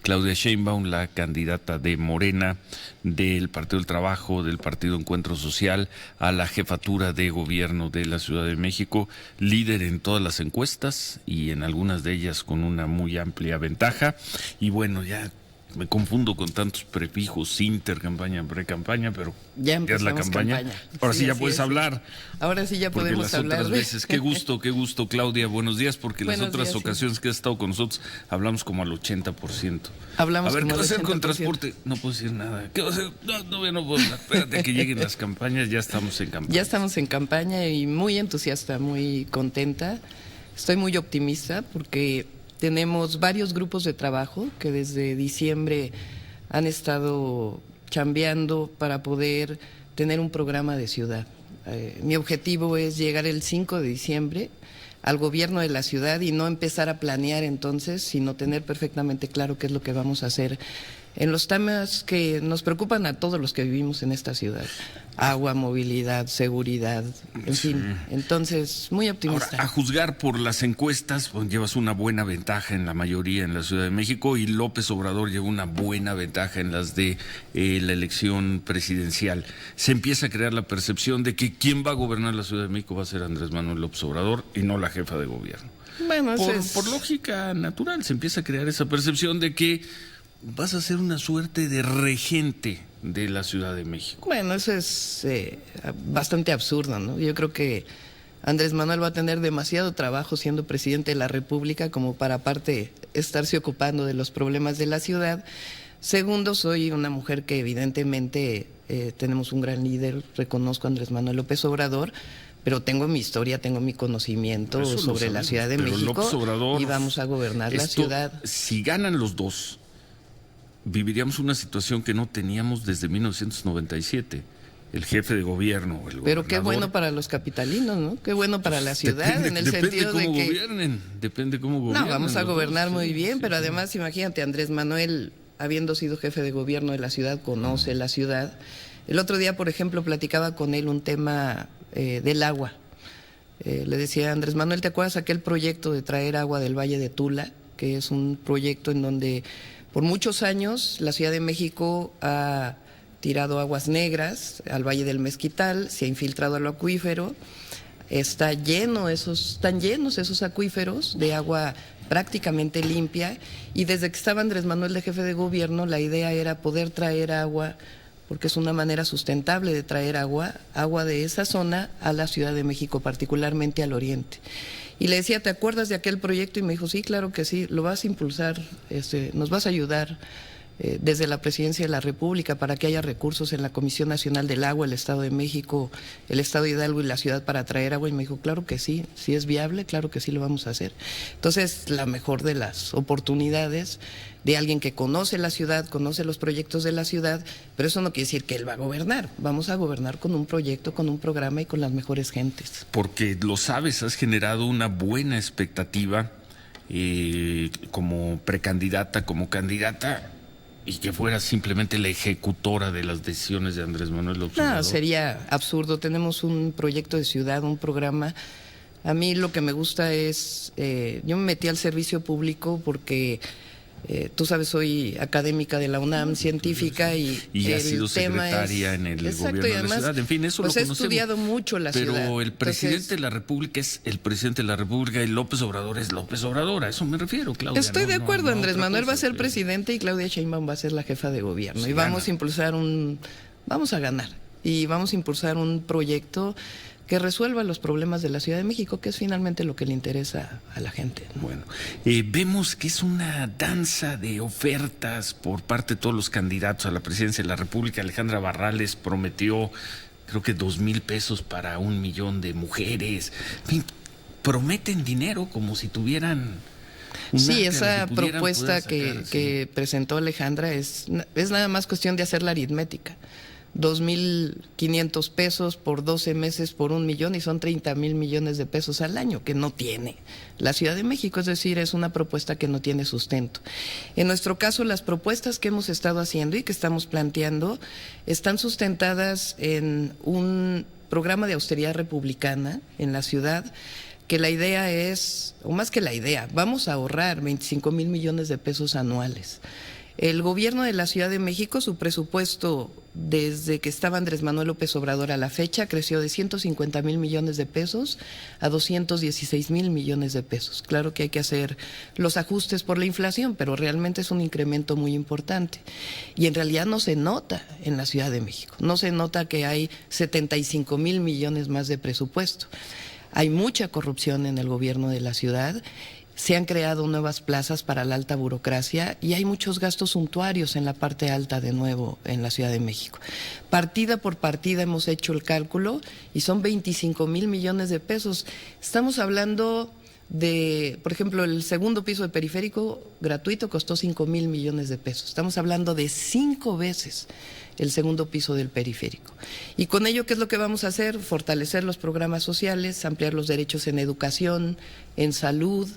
Claudia Sheinbaum, la candidata de Morena, del Partido del Trabajo, del Partido Encuentro Social, a la jefatura de gobierno de la Ciudad de México, líder en todas las encuestas y en algunas de ellas con una muy amplia ventaja. Y bueno, ya me confundo con tantos prefijos, intercampaña, precampaña, pero ya es la campaña. Ahora sí ya puedes hablar. Ahora sí ya podemos hablar. Otras veces, qué gusto, Claudia, buenos días, porque las otras ocasiones que has estado con nosotros hablamos como al 80%. Hablamos. A ver, ¿qué va a hacer con transporte? No puedo decir nada. ¿Qué va a hacer? No puedo hablar. Espérate a que lleguen las campañas, ya estamos en campaña. Ya estamos en campaña y muy entusiasta, muy contenta. Estoy muy optimista porque tenemos varios grupos de trabajo que desde diciembre han estado chambeando para poder tener un programa de ciudad. Mi objetivo es llegar el 5 de diciembre al gobierno de la ciudad y no empezar a planear entonces, sino tener perfectamente claro qué es lo que vamos a hacer en los temas que nos preocupan a todos los que vivimos en esta ciudad: agua, movilidad, seguridad, en fin. Entonces, muy optimista. Ahora, a juzgar por las encuestas, pues, llevas una buena ventaja en la mayoría en la Ciudad de México, y López Obrador lleva una buena ventaja en las de la elección presidencial. Se empieza a crear la percepción de que quien va a gobernar la Ciudad de México va a ser Andrés Manuel López Obrador y no la jefa de gobierno. Bueno, por lógica natural se empieza a crear esa percepción de que vas a ser una suerte de regente de la Ciudad de México. Bueno, eso es bastante absurdo, ¿no? Yo creo que Andrés Manuel va a tener demasiado trabajo siendo presidente de la República como para aparte estarse ocupando de los problemas de la ciudad. Segundo, soy una mujer que evidentemente tenemos un gran líder, reconozco a Andrés Manuel López Obrador, pero tengo mi historia, tengo mi conocimiento sobre la Ciudad de México y vamos a gobernar la ciudad. Si ganan los dos, viviríamos una situación que no teníamos desde 1997. El jefe de gobierno, el gobernador. Pero qué bueno para los capitalinos, ¿no? Qué bueno para la ciudad, en el sentido de que depende cómo gobiernen. No, vamos a gobernar muy bien, pero además imagínate, Andrés Manuel, habiendo sido jefe de gobierno de la ciudad, conoce la ciudad. El otro día, por ejemplo, platicaba con él un tema del agua. Le decía: Andrés Manuel, ¿te acuerdas aquel proyecto de traer agua del Valle de Tula? Que es un proyecto en donde por muchos años la Ciudad de México ha tirado aguas negras al Valle del Mezquital, se ha infiltrado al acuífero, están llenos esos acuíferos de agua prácticamente limpia, y desde que estaba Andrés Manuel de jefe de gobierno la idea era poder traer agua, porque es una manera sustentable de traer agua de esa zona a la Ciudad de México, particularmente al oriente. Y le decía: ¿te acuerdas de aquel proyecto? Y me dijo: sí, claro que sí, lo vas a impulsar, nos vas a ayudar desde la Presidencia de la República para que haya recursos en la Comisión Nacional del Agua, el Estado de México, el Estado de Hidalgo y la ciudad para traer agua. Y me dijo: claro que sí, si es viable, claro que sí lo vamos a hacer. Entonces, la mejor de las oportunidades de alguien que conoce la ciudad, conoce los proyectos de la ciudad, pero eso no quiere decir que él va a gobernar. Vamos a gobernar con un proyecto, con un programa y con las mejores gentes. Porque lo sabes, has generado una buena expectativa como precandidata, como candidata, y que fuera simplemente la ejecutora de las decisiones de Andrés Manuel López Obrador. No, sería absurdo. Tenemos un proyecto de ciudad, un programa. A mí lo que me gusta es, yo me metí al servicio público porque tú sabes, soy académica de la UNAM, científica, y has sido secretaria en el gobierno de la ciudad. En fin, eso pues lo he conocemos. Estudiado mucho la ciudad. Pero el presidente de la República es el presidente de la República y López Obrador es López Obrador. A eso me refiero, Claudia. Estoy de acuerdo. Andrés Manuel va a ser presidente y Claudia Sheinbaum va a ser la jefa de gobierno. Y vamos a impulsar vamos a ganar. Y vamos a impulsar un proyecto que resuelva los problemas de la Ciudad de México, que es finalmente lo que le interesa a la gente, ¿no? Bueno, vemos que es una danza de ofertas por parte de todos los candidatos a la presidencia de la República. Alejandra Barrales prometió, creo que 2,000 pesos para 1 millón de mujeres. En fin, prometen dinero como si tuvieran... Sí, esa propuesta que presentó Alejandra es nada más cuestión de hacer la aritmética. 2,500 pesos por 12 meses por 1 millón, y son 30,000 millones de pesos al año, que no tiene la Ciudad de México. Es decir, es una propuesta que no tiene sustento. En nuestro caso, las propuestas que hemos estado haciendo y que estamos planteando están sustentadas en un programa de austeridad republicana en la ciudad. que la idea es, o más que la idea, vamos a ahorrar 25,000 millones de pesos anuales. El gobierno de la Ciudad de México, su presupuesto desde que estaba Andrés Manuel López Obrador a la fecha, creció de 150,000 millones de pesos a 216,000 millones de pesos. Claro que hay que hacer los ajustes por la inflación, pero realmente es un incremento muy importante. Y en realidad no se nota en la Ciudad de México, no se nota que hay 75,000 millones más de presupuesto. Hay mucha corrupción en el gobierno de la ciudad. Se han creado nuevas plazas para la alta burocracia y hay muchos gastos suntuarios en la parte alta de nuevo en la Ciudad de México. Partida por partida hemos hecho el cálculo y son 25,000 millones de pesos. Estamos hablando de, por ejemplo, el segundo piso de Periférico gratuito costó 5,000 millones de pesos. Estamos hablando de 5 veces el segundo piso del Periférico. Y con ello, ¿qué es lo que vamos a hacer? Fortalecer los programas sociales, ampliar los derechos en educación, en salud.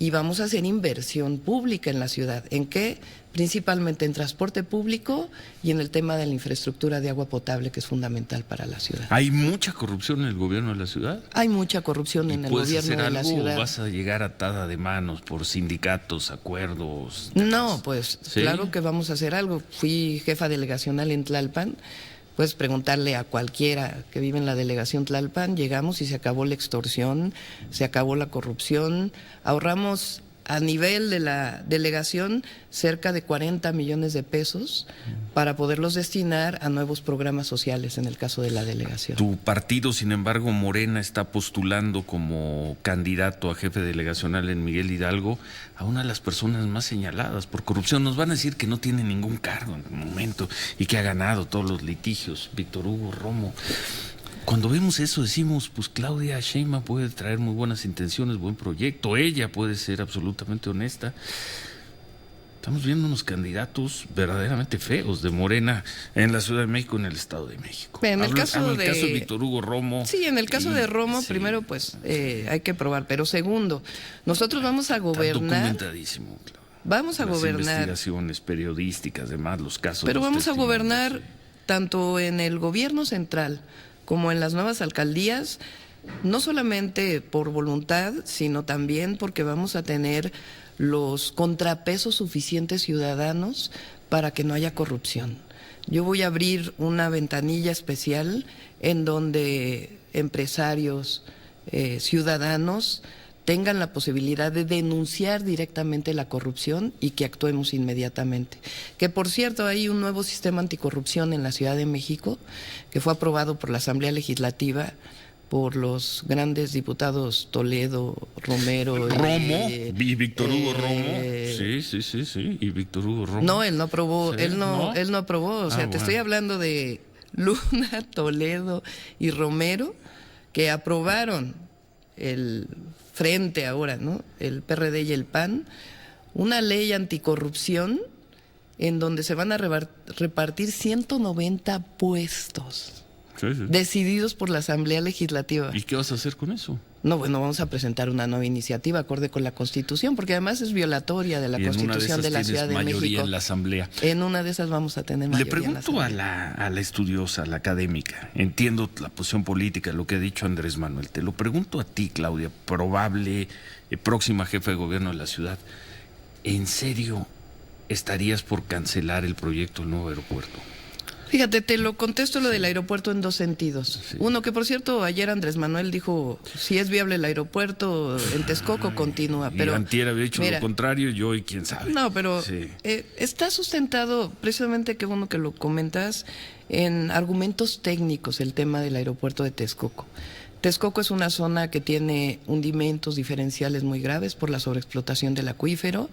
Y vamos a hacer inversión pública en la ciudad. ¿En qué? Principalmente en transporte público y en el tema de la infraestructura de agua potable, que es fundamental para la ciudad. ¿Hay mucha corrupción en el gobierno de la ciudad? Hay mucha corrupción en el gobierno de la ciudad. ¿O vas a llegar atada de manos por sindicatos, acuerdos? No, pues ¿sí? Claro que vamos a hacer algo. Fui jefa delegacional en Tlalpan. Puedes preguntarle a cualquiera que vive en la delegación Tlalpan, llegamos y se acabó la extorsión, se acabó la corrupción, ahorramos a nivel de la delegación cerca de 40 millones de pesos para poderlos destinar a nuevos programas sociales en el caso de la delegación. Tu partido, sin embargo, Morena, está postulando como candidato a jefe delegacional en Miguel Hidalgo a una de las personas más señaladas por corrupción. Nos van a decir que no tiene ningún cargo en el momento y que ha ganado todos los litigios, Víctor Hugo Romo. Cuando vemos eso decimos, pues Claudia Sheinbaum puede traer muy buenas intenciones, buen proyecto, ella puede ser absolutamente honesta. Estamos viendo unos candidatos verdaderamente feos de Morena en la Ciudad de México, en el Estado de México. En el caso de Víctor Hugo Romo. Sí, en el caso de Romo, sí. Primero pues hay que probar, pero segundo, nosotros vamos a gobernar. Está documentadísimo, claro. Vamos a gobernar. Las investigaciones periodísticas, además, los casos. Pero vamos a gobernar sí. Tanto en el gobierno central como en las nuevas alcaldías, no solamente por voluntad, sino también porque vamos a tener los contrapesos suficientes ciudadanos para que no haya corrupción. Yo voy a abrir una ventanilla especial en donde empresarios, ciudadanos tengan la posibilidad de denunciar directamente la corrupción y que actuemos inmediatamente. Que por cierto, hay un nuevo sistema anticorrupción en la Ciudad de México que fue aprobado por la Asamblea Legislativa por los grandes diputados Toledo, Romero y Víctor Hugo Romo. Sí, y Víctor Hugo Romo. No, él no aprobó, ¿sí? él no aprobó, o sea, te estoy hablando de Luna, Toledo y Romero, que aprobaron el Frente ahora, ¿no? El PRD y el PAN, una ley anticorrupción en donde se van a repartir 190 puestos. Sí. Decididos por la Asamblea Legislativa. ¿Y qué vas a hacer con eso? No, bueno, vamos a presentar una nueva iniciativa acorde con la Constitución, porque además es violatoria de la Constitución de la Ciudad de México. Mayoría en la Asamblea. En una de esas vamos a tener mayoría. Le pregunto a la estudiosa, a la académica, entiendo la posición política, lo que ha dicho Andrés Manuel, te lo pregunto a ti, Claudia, probable próxima jefa de gobierno de la ciudad, ¿en serio estarías por cancelar el proyecto del nuevo aeropuerto? Fíjate, te lo contesto lo del aeropuerto en dos sentidos. Sí. Uno, que por cierto, ayer Andrés Manuel dijo, si es viable el aeropuerto en Texcoco, continúa. Pero antier había dicho lo contrario, yo y quién sabe. No, pero sí. Está sustentado, precisamente, qué bueno que lo comentas, en argumentos técnicos el tema del aeropuerto de Texcoco. Texcoco es una zona que tiene hundimientos diferenciales muy graves por la sobreexplotación del acuífero.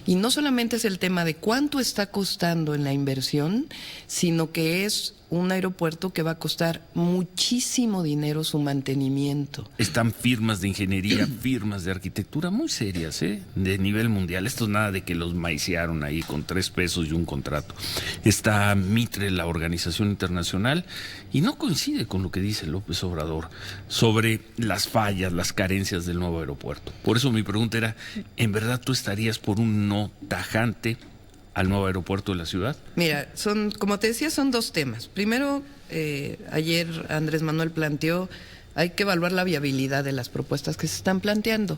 Y no solamente es el tema de cuánto está costando en la inversión, sino que es un aeropuerto que va a costar muchísimo dinero su mantenimiento. Están firmas de ingeniería, firmas de arquitectura muy serias, de nivel mundial. Esto es nada de que los maicearon ahí con 3 pesos y un contrato. Está Mitre, la organización internacional, y no coincide con lo que dice López Obrador sobre las fallas, las carencias del nuevo aeropuerto. Por eso mi pregunta era, ¿en verdad tú estarías por un no tajante al nuevo aeropuerto de la ciudad? Mira, como te decía, son dos temas. Primero, ayer Andrés Manuel planteó hay que evaluar la viabilidad de las propuestas que se están planteando.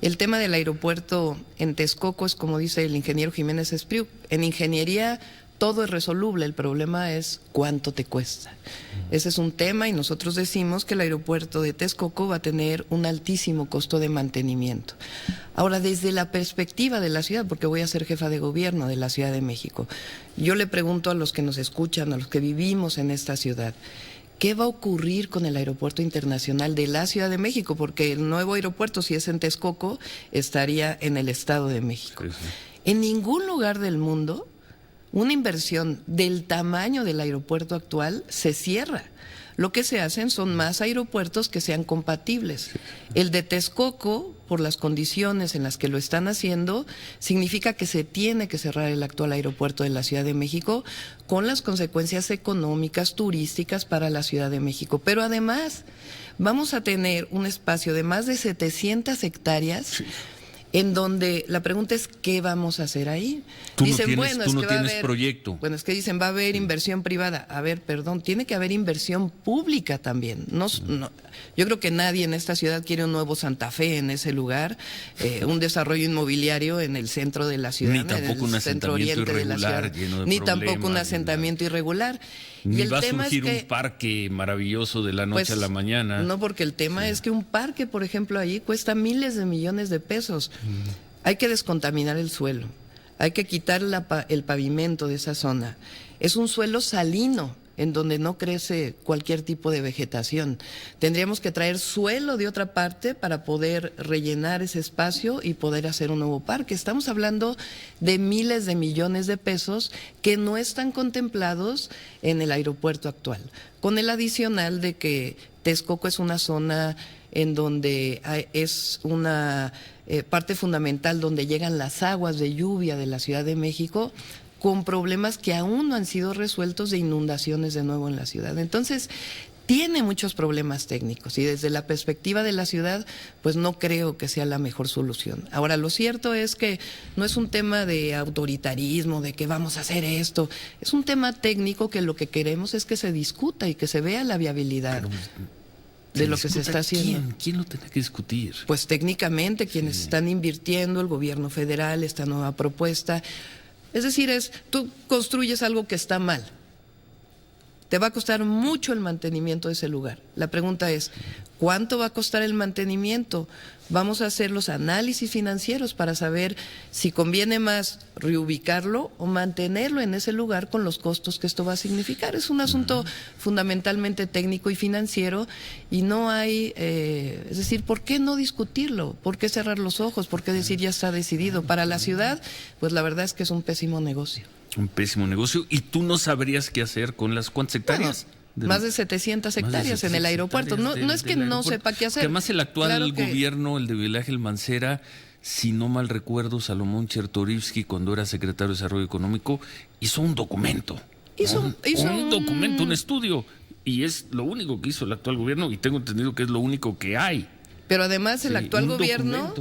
El tema del aeropuerto en Texcoco es como dice el ingeniero Jiménez Espriu, en ingeniería todo es resoluble, el problema es cuánto te cuesta. Ese es un tema y nosotros decimos que el aeropuerto de Texcoco va a tener un altísimo costo de mantenimiento. Ahora, desde la perspectiva de la ciudad, porque voy a ser jefa de gobierno de la Ciudad de México, yo le pregunto a los que nos escuchan, a los que vivimos en esta ciudad, ¿qué va a ocurrir con el aeropuerto internacional de la Ciudad de México? Porque el nuevo aeropuerto, si es en Texcoco, estaría en el Estado de México. Sí. En ningún lugar del mundo una inversión del tamaño del aeropuerto actual se cierra. Lo que se hacen son más aeropuertos que sean compatibles. El de Texcoco, por las condiciones en las que lo están haciendo, significa que se tiene que cerrar el actual aeropuerto de la Ciudad de México con las consecuencias económicas, turísticas para la Ciudad de México. Pero además vamos a tener un espacio de más de 700 hectáreas. Sí. En donde la pregunta es ¿qué vamos a hacer ahí? Dicen, bueno, es que va a haber proyecto. Bueno, es que dicen va a haber inversión privada. A ver, perdón, tiene que haber inversión pública también. No, yo creo que nadie en esta ciudad quiere un nuevo Santa Fe en ese lugar, un desarrollo inmobiliario en el centro de la ciudad, ni tampoco un asentamiento irregular lleno de ni problemas, tampoco un asentamiento irregular. Ni y el va a tema surgir es que, un parque maravilloso de la noche a la mañana. No, porque el tema es que un parque, por ejemplo, allí cuesta miles de millones de pesos. Hay que descontaminar el suelo, hay que quitar el pavimento de esa zona. Es un suelo salino, en donde no crece cualquier tipo de vegetación. Tendríamos que traer suelo de otra parte para poder rellenar ese espacio y poder hacer un nuevo parque. Estamos hablando de miles de millones de pesos que no están contemplados en el aeropuerto actual. Con el adicional de que Texcoco es una zona en donde es una parte fundamental donde llegan las aguas de lluvia de la Ciudad de México, con problemas que aún no han sido resueltos de inundaciones de nuevo en la ciudad. Entonces, tiene muchos problemas técnicos y desde la perspectiva de la ciudad, pues no creo que sea la mejor solución. Ahora, lo cierto es que no es un tema de autoritarismo, de que vamos a hacer esto, es un tema técnico que lo que queremos es que se discuta y que se vea la viabilidad de lo que se está haciendo. ¿Quién lo tiene que discutir? Pues técnicamente quienes están invirtiendo, el gobierno federal, esta nueva propuesta. Es decir, tú construyes algo que está mal. Te va a costar mucho el mantenimiento de ese lugar. La pregunta es, ¿cuánto va a costar el mantenimiento? Vamos a hacer los análisis financieros para saber si conviene más reubicarlo o mantenerlo en ese lugar con los costos que esto va a significar. Es un asunto fundamentalmente técnico y financiero y no hay, es decir, ¿por qué no discutirlo? ¿Por qué cerrar los ojos? ¿Por qué decir ya está decidido? Para la ciudad, pues la verdad es que es un pésimo negocio. Un pésimo negocio. ¿Y tú no sabrías qué hacer con las cuántas hectáreas? Más de 700 hectáreas en el aeropuerto. No es que no sepa qué hacer. Que además el actual gobierno, el de Miguel Ángel Mancera, si no mal recuerdo, Salomón Chertorivsky, cuando era secretario de Desarrollo Económico, hizo un documento. Hizo un documento, un estudio. Y es lo único que hizo el actual gobierno y tengo entendido que es lo único que hay. Pero además el actual gobierno,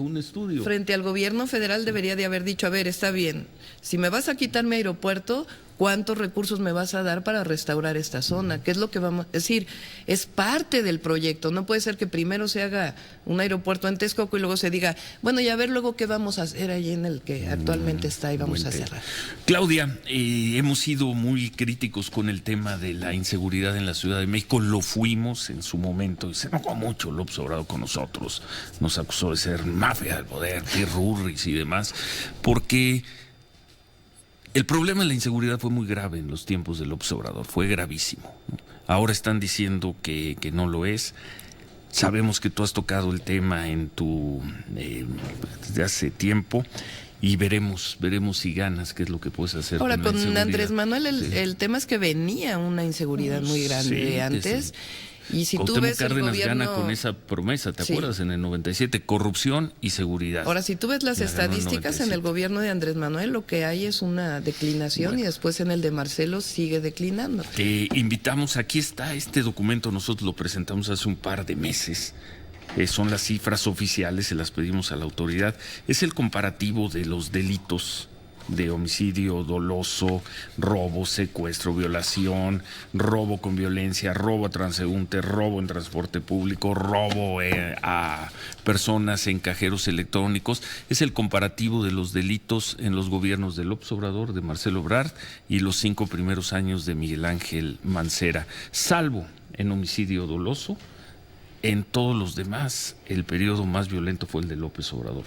frente al gobierno federal, debería de haber dicho, a ver, está bien, si me vas a quitar mi aeropuerto, ¿cuántos recursos me vas a dar para restaurar esta zona? ¿Qué es lo que vamos a decir? Es parte del proyecto. No puede ser que primero se haga un aeropuerto en Texcoco y luego se diga, bueno, y a ver luego qué vamos a hacer ahí en el que actualmente está y vamos a cerrar. Claudia, hemos sido muy críticos con el tema de la inseguridad en la Ciudad de México. Lo fuimos en su momento y se enojó mucho López Obrador con nosotros. Nos acusó de ser mafia del poder, tirurris y demás, porque el problema de la inseguridad fue muy grave en los tiempos de López Obrador, fue gravísimo. Ahora están diciendo que no lo es. Sabemos que tú has tocado el tema desde hace tiempo y veremos si ganas qué es lo que puedes hacer. Ahora, con con Andrés Manuel el tema es que venía una inseguridad muy grande de antes. Y si tú ves Cárdenas el gobierno gana con esa promesa, ¿te acuerdas? En el 97, corrupción y seguridad. Ahora, si tú ves las estadísticas en el gobierno de Andrés Manuel, lo que hay es una declinación y después en el de Marcelo sigue declinando. Te invitamos, aquí está este documento, nosotros lo presentamos hace un par de meses. Son las cifras oficiales, se las pedimos a la autoridad. Es el comparativo de los delitos de homicidio doloso, robo, secuestro, violación, robo con violencia, robo a transeúnte, robo en transporte público, robo a personas en cajeros electrónicos. Es el comparativo de los delitos en los gobiernos de López Obrador, de Marcelo Ebrard, y los 5 primeros años de Miguel Ángel Mancera. Salvo en homicidio doloso, en todos los demás, el periodo más violento fue el de López Obrador.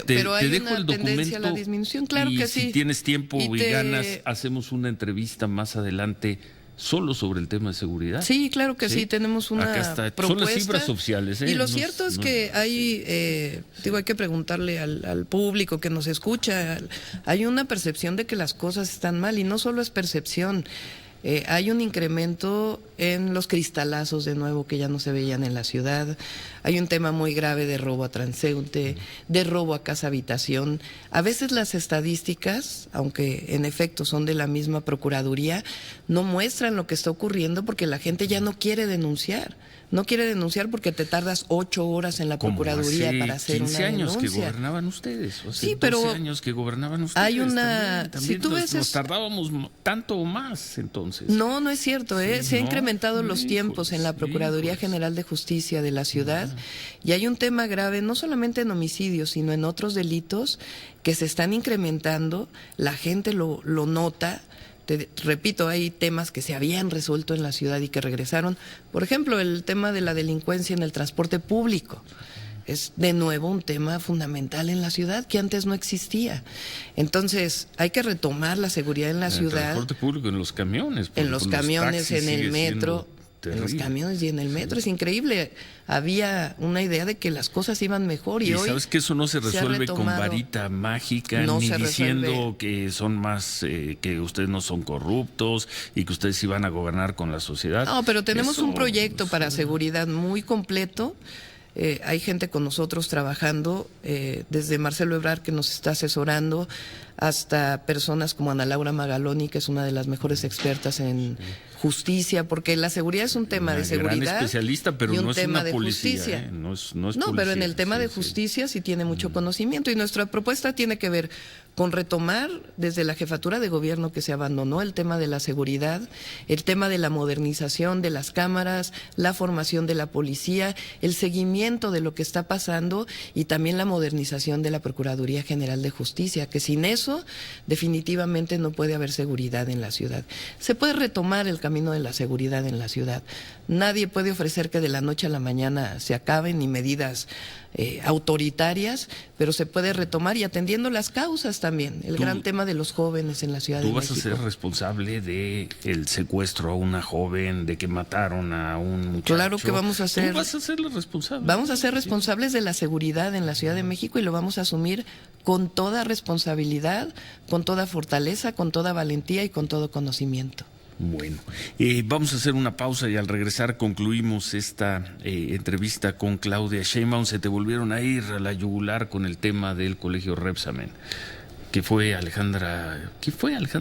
Pero hay dejo una el tendencia a la disminución, claro que sí. Si tienes tiempo y ganas, hacemos una entrevista más adelante solo sobre el tema de seguridad. Sí, claro que sí, tenemos una propuesta. Son las cifras oficiales. Y lo cierto es que hay, hay que preguntarle al público que nos escucha, hay una percepción de que las cosas están mal, y no solo es percepción. Hay un incremento en los cristalazos de nuevo que ya no se veían en la ciudad. Hay un tema muy grave de robo a transeúnte, de robo a casa habitación. A veces las estadísticas, aunque en efecto son de la misma Procuraduría, no muestran lo que está ocurriendo porque la gente ya no quiere denunciar. No quiere denunciar porque te tardas 8 horas en la Procuraduría para hacer una denuncia. 15 años que gobernaban ustedes, o sea, sí, pero 12 años que gobernaban ustedes. Hay una... También si tú nos tardábamos tanto o más, entonces. No, no es cierto, se han incrementado los tiempos en la Procuraduría General de Justicia de la ciudad, y hay un tema grave, no solamente en homicidios, sino en otros delitos que se están incrementando, la gente lo nota. Repito, hay temas que se habían resuelto en la ciudad y que regresaron. Por ejemplo, el tema de la delincuencia en el transporte público. Es de nuevo un tema fundamental en la ciudad que antes no existía. Entonces, hay que retomar la seguridad en la ciudad. En el transporte público, en los camiones. En los camiones, en el metro. En los camiones y en el metro. Es increíble. Había una idea de que las cosas iban mejor y hoy sabes que eso no se resuelve con varita mágica, no ni se diciendo resuelve. que son más, que ustedes no son corruptos y que ustedes iban a gobernar con la sociedad. No, pero tenemos un proyecto para seguridad muy completo. Hay gente con nosotros trabajando, desde Marcelo Ebrard, que nos está asesorando, hasta personas como Ana Laura Magaloni, que es una de las mejores expertas en justicia, porque la seguridad es un tema de seguridad. Gran especialista, pero y un no es tema una de policía, justicia. No, es no, policía, pero en el tema de justicia sí tiene mucho conocimiento, y nuestra propuesta tiene que ver con retomar desde la jefatura de gobierno que se abandonó el tema de la seguridad, el tema de la modernización de las cámaras, la formación de la policía, el seguimiento de lo que está pasando, y también la modernización de la Procuraduría General de Justicia, que sin eso definitivamente no puede haber seguridad en la ciudad. Se puede retomar el camino de la seguridad en la ciudad. Nadie puede ofrecer que de la noche a la mañana se acaben, ni medidas autoritarias, pero se puede retomar, y atendiendo las causas también. El gran tema de los jóvenes en la Ciudad de México. ¿Tú vas a ser responsable de el secuestro a una joven, de que mataron a un muchacho? Claro que vamos a ser. ¿Tú vas a ser la responsable? Vamos a ser responsables de la seguridad en la Ciudad de México, y lo vamos a asumir con toda responsabilidad, con toda fortaleza, con toda valentía y con todo conocimiento. Bueno, vamos a hacer una pausa y al regresar concluimos esta entrevista con Claudia Sheinbaum. Se te volvieron a ir a la yugular con el tema del colegio Rebsamen, que fue Alejandra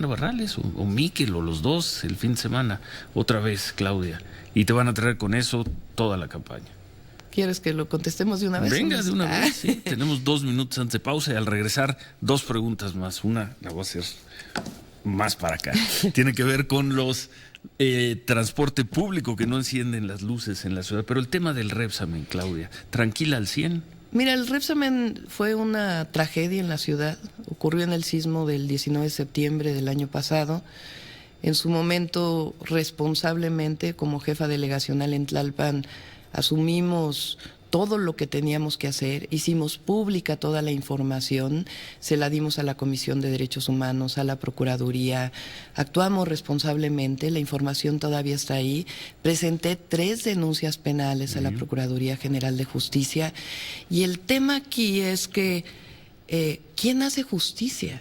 Barrales o Miquel, o los dos el fin de semana, otra vez, Claudia, y te van a traer con eso toda la campaña. ¿Quieres que lo contestemos de una vez? Venga, de una vez, sí. Tenemos 2 minutos antes de pausa y al regresar 2 preguntas más. Una la voy a hacer más para acá. Tiene que ver con los transporte público que no encienden las luces en la ciudad. Pero el tema del Rebsamen, Claudia, ¿tranquila al 100%? Mira, el Rebsamen fue una tragedia en la ciudad. Ocurrió en el sismo del 19 de septiembre del año pasado. En su momento, responsablemente, como jefa delegacional en Tlalpan, asumimos todo lo que teníamos que hacer, hicimos pública toda la información, se la dimos a la Comisión de Derechos Humanos, a la Procuraduría, actuamos responsablemente, la información todavía está ahí, presenté 3 denuncias penales a la Procuraduría General de Justicia, y el tema aquí es que ¿quién hace justicia?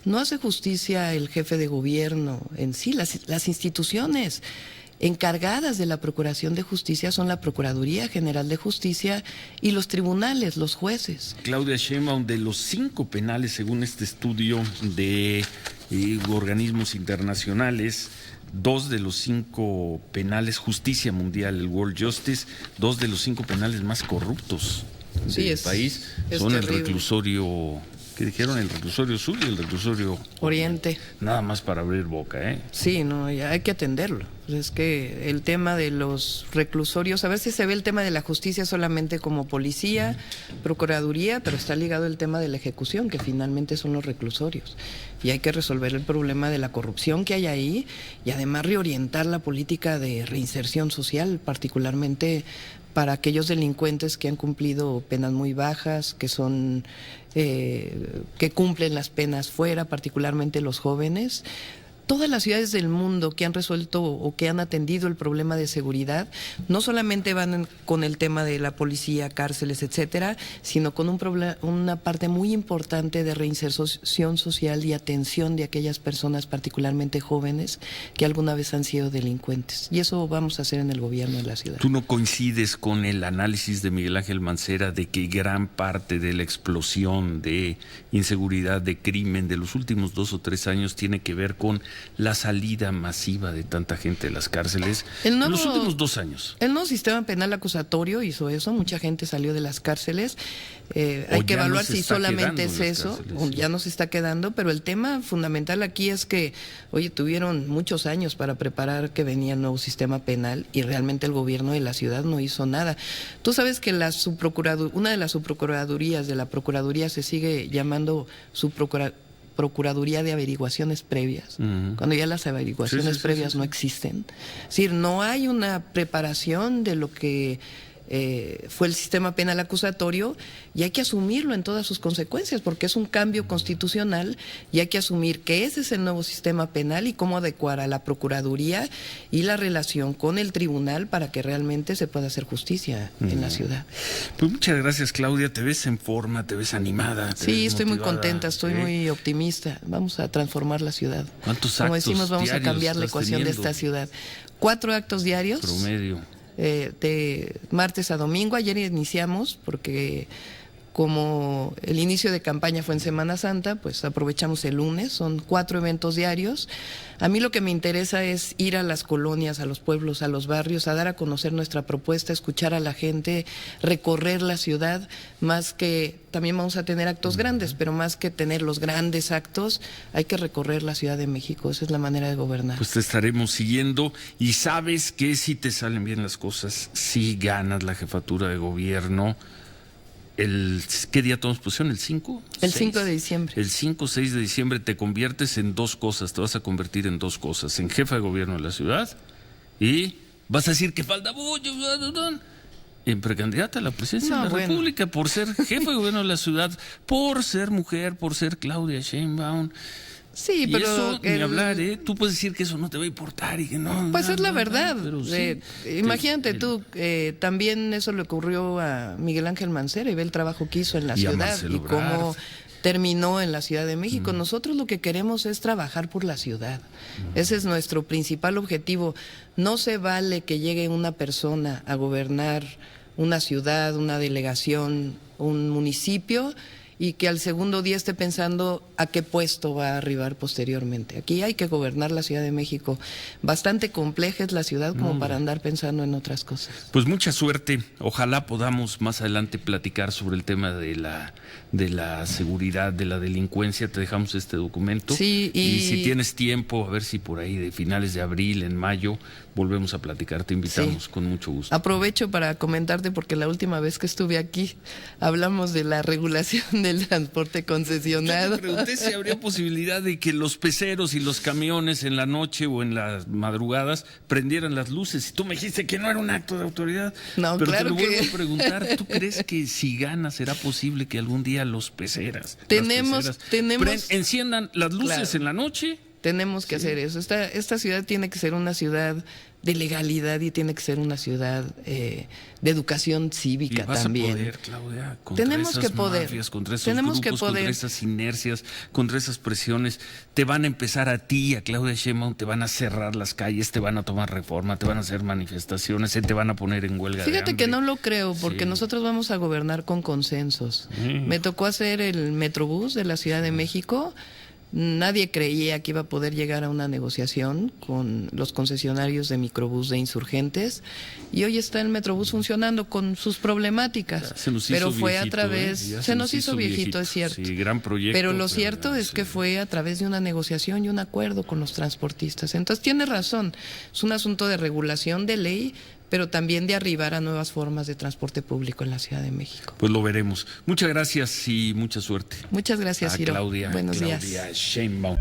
No hace justicia el jefe de gobierno en sí, las instituciones encargadas de la Procuración de Justicia son la Procuraduría General de Justicia y los tribunales, los jueces. Claudia Sheinbaum, de los 5 penales, según este estudio de organismos internacionales, 2 de los 5 penales, Justicia Mundial, el World Justice, 2 de los 5 penales más corruptos del país son el reclusorio que dijeron el reclusorio sur y el reclusorio Oriente. Nada más para abrir boca, ¿eh? Sí, no, ya hay que atenderlo. Es que el tema de los reclusorios, a veces se ve el tema de la justicia solamente como policía, procuraduría, pero está ligado el tema de la ejecución, que finalmente son los reclusorios. Y hay que resolver el problema de la corrupción que hay ahí y además reorientar la política de reinserción social, particularmente para aquellos delincuentes que han cumplido penas muy bajas, que son que cumplen las penas fuera, particularmente los jóvenes. Todas las ciudades del mundo que han resuelto o que han atendido el problema de seguridad no solamente van con el tema de la policía, cárceles, etcétera, sino con una parte muy importante de reinserción social y atención de aquellas personas, particularmente jóvenes, que alguna vez han sido delincuentes. Y eso vamos a hacer en el gobierno de la ciudad. ¿Tú no coincides con el análisis de Miguel Ángel Mancera de que gran parte de la explosión de inseguridad, de crimen de los últimos 2 o 3 años tiene que ver con la salida masiva de tanta gente de las cárceles en los últimos 2 años? El nuevo sistema penal acusatorio hizo eso, mucha gente salió de las cárceles. Hay que evaluar si solamente es eso, o ya no se está quedando, pero el tema fundamental aquí es que, oye, tuvieron muchos años para preparar que venía el nuevo sistema penal y realmente el gobierno de la ciudad no hizo nada. Tú sabes que una de las subprocuradurías de la Procuraduría se sigue llamando Procuraduría de Averiguaciones Previas, cuando ya las averiguaciones previas no existen. Es decir, no hay una preparación de lo que fue el sistema penal acusatorio y hay que asumirlo en todas sus consecuencias porque es un cambio constitucional y hay que asumir que ese es el nuevo sistema penal y cómo adecuar a la Procuraduría y la relación con el tribunal para que realmente se pueda hacer justicia en la ciudad. Pues muchas gracias, Claudia, te ves en forma, te ves animada. Sí, estoy muy contenta, estoy muy optimista, vamos a transformar la ciudad. ¿Cuántos Como actos decimos, vamos a cambiar la ecuación teniendo de esta ciudad. 4 actos diarios. Promedio. De martes a domingo. Ayer iniciamos porque como el inicio de campaña fue en Semana Santa, pues aprovechamos el lunes, son 4 eventos diarios. A mí lo que me interesa es ir a las colonias, a los pueblos, a los barrios, a dar a conocer nuestra propuesta, escuchar a la gente, recorrer la ciudad, más que, también vamos a tener actos grandes, pero más que tener los grandes actos, hay que recorrer la Ciudad de México, esa es la manera de gobernar. Pues te estaremos siguiendo y sabes que si te salen bien las cosas, si ganas la jefatura de gobierno. ¿Qué día tomamos posición? ¿El 5? El 5 de diciembre. El 5 o 6 de diciembre te conviertes en 2 cosas, te vas a convertir en 2 cosas, en jefa de gobierno de la ciudad y vas a decir que falta mucho, en precandidata a la presidencia de la República por ser jefa de gobierno de la ciudad, por ser mujer, por ser Claudia Sheinbaum. Sí, y pero eso, ni hablar, tú puedes decir que eso no te va a importar y que no. Pues es la verdad. Pero sí, imagínate tú, también eso le ocurrió a Miguel Ángel Mancera y ve el trabajo que hizo en la ciudad y cómo terminó en la Ciudad de México. Nosotros lo que queremos es trabajar por la ciudad. Ese es nuestro principal objetivo. No se vale que llegue una persona a gobernar una ciudad, una delegación, un municipio y que al segundo día esté pensando a qué puesto va a arribar posteriormente. Aquí hay que gobernar la Ciudad de México. Bastante compleja es la ciudad como para andar pensando en otras cosas. Pues mucha suerte. Ojalá podamos más adelante platicar sobre el tema de la seguridad, de la delincuencia. Te dejamos este documento. Sí, y si tienes tiempo, a ver si por ahí de finales de abril, en mayo, volvemos a platicar. Te invitamos con mucho gusto. Aprovecho para comentarte porque la última vez que estuve aquí hablamos de la regulación del transporte concesionado. Yo te pregunté si habría posibilidad de que los peceros y los camiones en la noche o en las madrugadas prendieran las luces. Y tú me dijiste que no era un acto de autoridad. No, pero claro te lo vuelvo que... a preguntar. ¿Tú crees que si gana será posible que algún día los peceras enciendan las luces en la noche? Tenemos que hacer eso. Esta ciudad tiene que ser una ciudad de legalidad y tiene que ser una ciudad de educación cívica también. A poder, Claudia, contra tenemos esas que poder. Mafias, contra esos tenemos grupos, que poder. Contra esas inercias, contra esas presiones. Te van a empezar a ti, a Claudia Sheinbaum, te van a cerrar las calles, te van a tomar reforma, te van a hacer manifestaciones, se te van a poner en huelga. Fíjate que no lo creo, porque nosotros vamos a gobernar con consensos. Me tocó hacer el Metrobús de la Ciudad de México. Nadie creía que iba a poder llegar a una negociación con los concesionarios de microbús de Insurgentes, y hoy está el Metrobús funcionando con sus problemáticas. Pero fue a través, se nos hizo viejito, es cierto. Sí, gran proyecto. Pero lo cierto es que fue a través de una negociación y un acuerdo con los transportistas. Entonces tiene razón, es un asunto de regulación, de ley, pero también de arribar a nuevas formas de transporte público en la Ciudad de México. Pues lo veremos. Muchas gracias y mucha suerte. Muchas gracias, Ciro. Claudia Buenos días. Sheinbaum.